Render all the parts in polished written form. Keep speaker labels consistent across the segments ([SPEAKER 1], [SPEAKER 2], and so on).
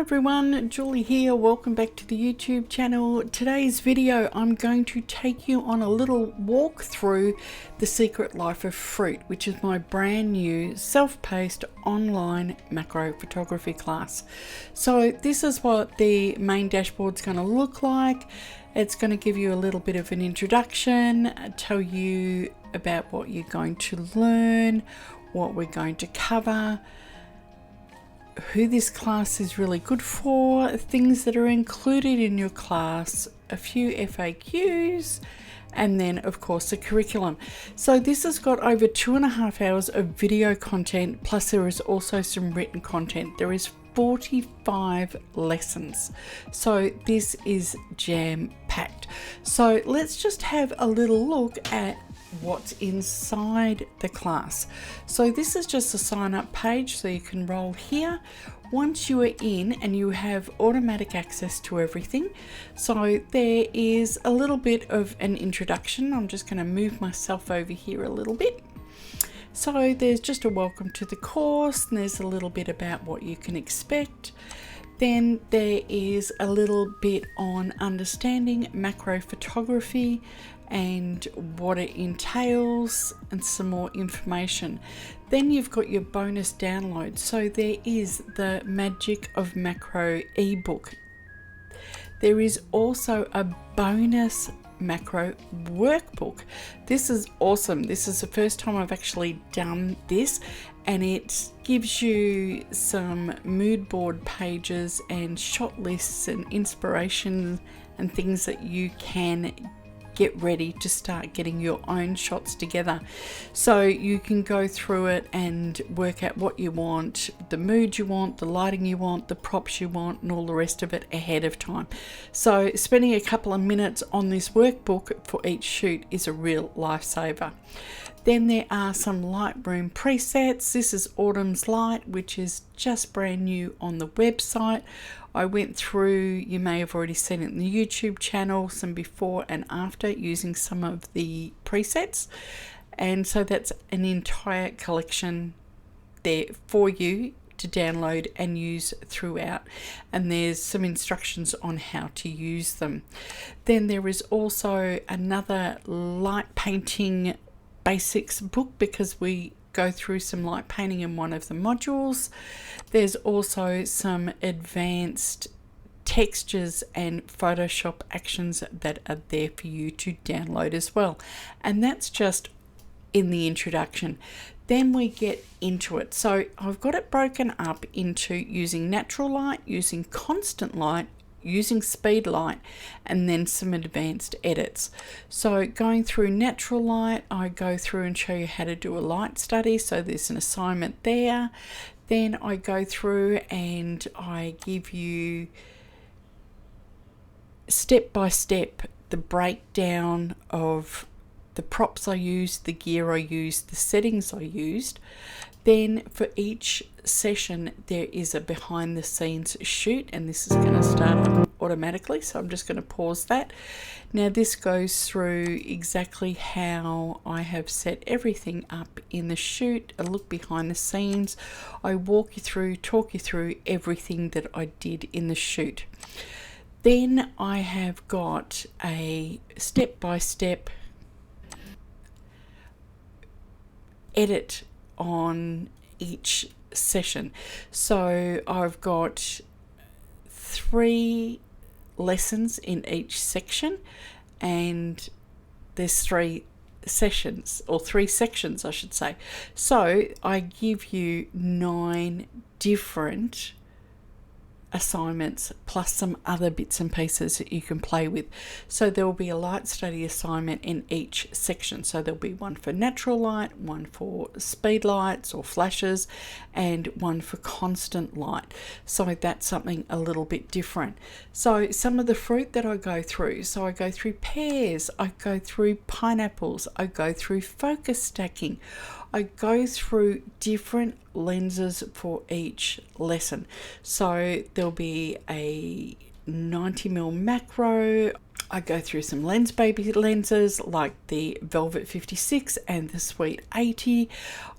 [SPEAKER 1] everyone, Julie here. Welcome back to the YouTube channel. Today's video I'm going to take you on a little walk through The Secret Life of Fruit, which is my brand new self-paced online macro photography class. So this is what the main dashboard's going to look like. It's going to give you a little bit of an introduction, tell you about what you're going to learn, what we're going to cover, who this class is really good for, things that are included in your class, a few FAQs, and then of course the curriculum. So this has got over 2.5 hours of video content, plus there is also some written content. There is 45 lessons, so this is jam-packed. So let's just have a little look at what's inside the class. So this is just a sign up page, so you can roll here. Once you are in, and you have automatic access to everything. So there is a little bit of an introduction. I'm just going to move myself over here a little bit. So there's just a welcome to the course, and there's a little bit about what you can expect. Then there is a little bit on understanding macro photography and what it entails, and some more information. Then you've got your bonus download. So there is the Magic of Macro ebook. There is also a bonus macro workbook. This is awesome. This is the first time I've actually done this, and it gives you some mood board pages and shot lists and inspiration and things that you can get ready to start getting your own shots together. So you can go through it and work out what you want, the mood you want, the lighting you want, the props you want, and all the rest of it ahead of time. So spending a couple of minutes on this workbook for each shoot is a real lifesaver. Then there are some Lightroom presets. This is Autumn's Light, which is just brand new on the website. I went through, you may have already seen it in the YouTube channel, some before and after using some of the presets. And so that's an entire collection there for you to download and use throughout. And there's some instructions on how to use them. Then there is also another light painting basics book, because we go through some light painting in one of the modules. There's also some advanced textures and Photoshop actions that are there for you to download as well. And that's just in the introduction. Then we get into it. So I've got it broken up into using natural light, using constant light, using speed light, and then some advanced edits. So going through natural light, I go through and show you how to do a light study. So there's an assignment there. Then I go through and I give you step by step the breakdown of the props I used, the gear I used, the settings I used. Then for each session there is a behind the scenes shoot, and this is going to start up automatically, so I'm just going to pause that. Now this goes through exactly how I have set everything up in the shoot, a look behind the scenes. I walk you through, talk you through everything that I did in the shoot. Then I have got a step-by-step edit on each session. So I've got 3 lessons in each section, and there's 3 sessions, or 3 sections I should say. So I give you 9 different assignments, plus some other bits and pieces that you can play with. So there will be a light study assignment in each section. So there'll be one for natural light, one for speed lights or flashes, and one for constant light. So that's something a little bit different. So some of the fruit that I go through, so I go through pears, I go through pineapples, I go through focus stacking, I go through different lenses for each lesson. So there'll be a 90mm macro. I go through some lens baby lenses like the Velvet 56 and the Sweet 80.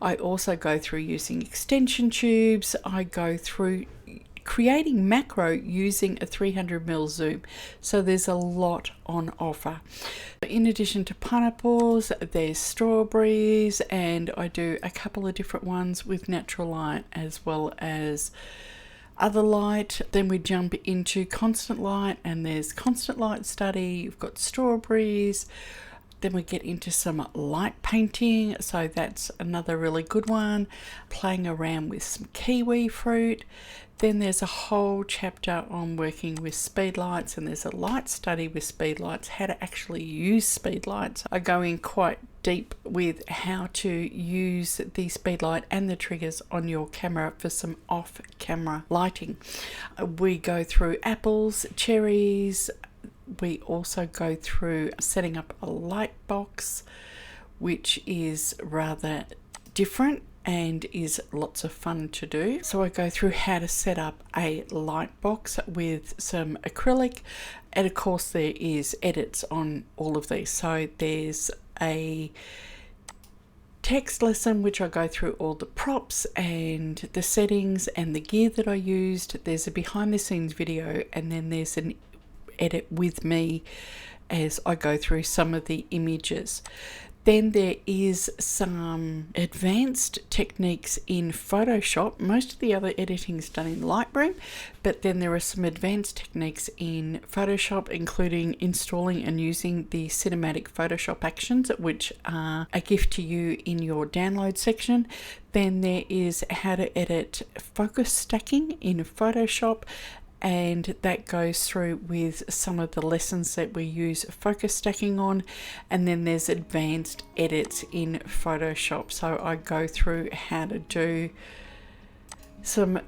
[SPEAKER 1] I also go through using extension tubes. I go through creating macro using a 300mm zoom. So there's a lot on offer. In addition to pineapples, there's strawberries, and I do a couple of different ones with natural light as well as other light. Then we jump into constant light, and there's constant light study. You've got strawberries. Then we get into some light painting, so that's another really good one. Playing around with some kiwi fruit. Then there's a whole chapter on working with speed lights, and there's a light study with speed lights, how to actually use speed lights. I go in quite deep with how to use the speed light and the triggers on your camera for some off-camera lighting. We go through apples, cherries. We also go through setting up a light box, which is rather different and is lots of fun to do. So I go through how to set up a light box with some acrylic, and of course there is edits on all of these. So there's a text lesson which I go through all the props and the settings and the gear that I used. There's a behind the scenes video, and then there's an edit with me as I go through some of the images. Then there is some advanced techniques in Photoshop. Most of the other editing is done in Lightroom, but then there are some advanced techniques in Photoshop, including installing and using the cinematic Photoshop actions, which are a gift to you in your download section. Then there is how to edit focus stacking in Photoshop, and that goes through with some of the lessons that we use focus stacking on. And then there's advanced edits in Photoshop, so I go through how to do some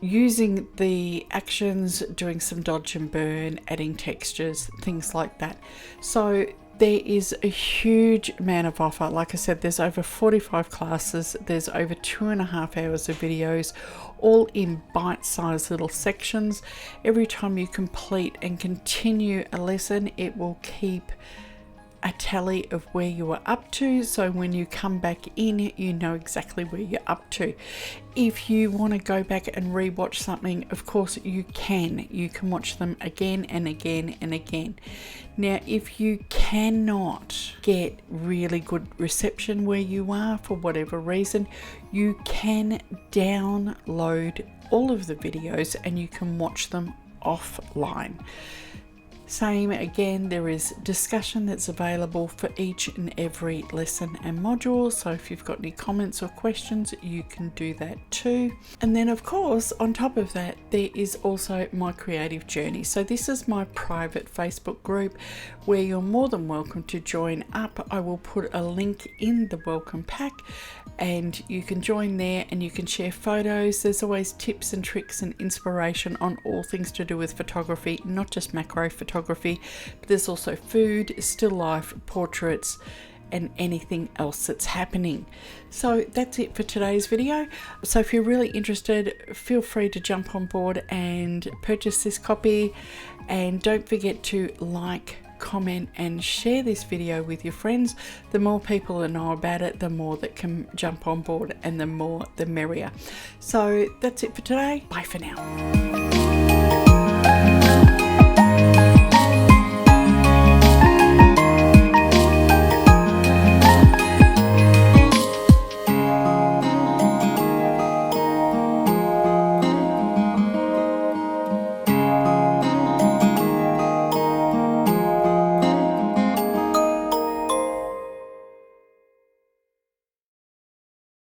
[SPEAKER 1] using the actions, doing some dodge and burn, adding textures, things like that. So there is a huge amount of offer. Like I said, there's over 45 classes. There's over 2.5 hours of videos, all in bite-sized little sections. Every time you complete and continue a lesson, it will keep a tally of where you are up to, so when you come back in, you know exactly where you're up to. If you want to go back and re-watch something, of course you can watch them again and again and again. Now, if you cannot get really good reception where you are for whatever reason, you can download all of the videos and you can watch them offline. Same again, there is discussion that's available for each and every lesson and module. So if you've got any comments or questions, you can do that too. And then of course, on top of that, there is also my creative journey. So this is my private Facebook group where you're more than welcome to join up. I will put a link in the welcome pack and you can join there and you can share photos. There's always tips and tricks and inspiration on all things to do with photography, not just macro photography, but there's also food, still life, portraits, and anything else that's happening. So that's it for today's video. So if you're really interested, feel free to jump on board and purchase this copy, and don't forget to like, comment and share this video with your friends. The more people that know about it, the more that can jump on board, and the more the merrier. So that's it for today. Bye for now.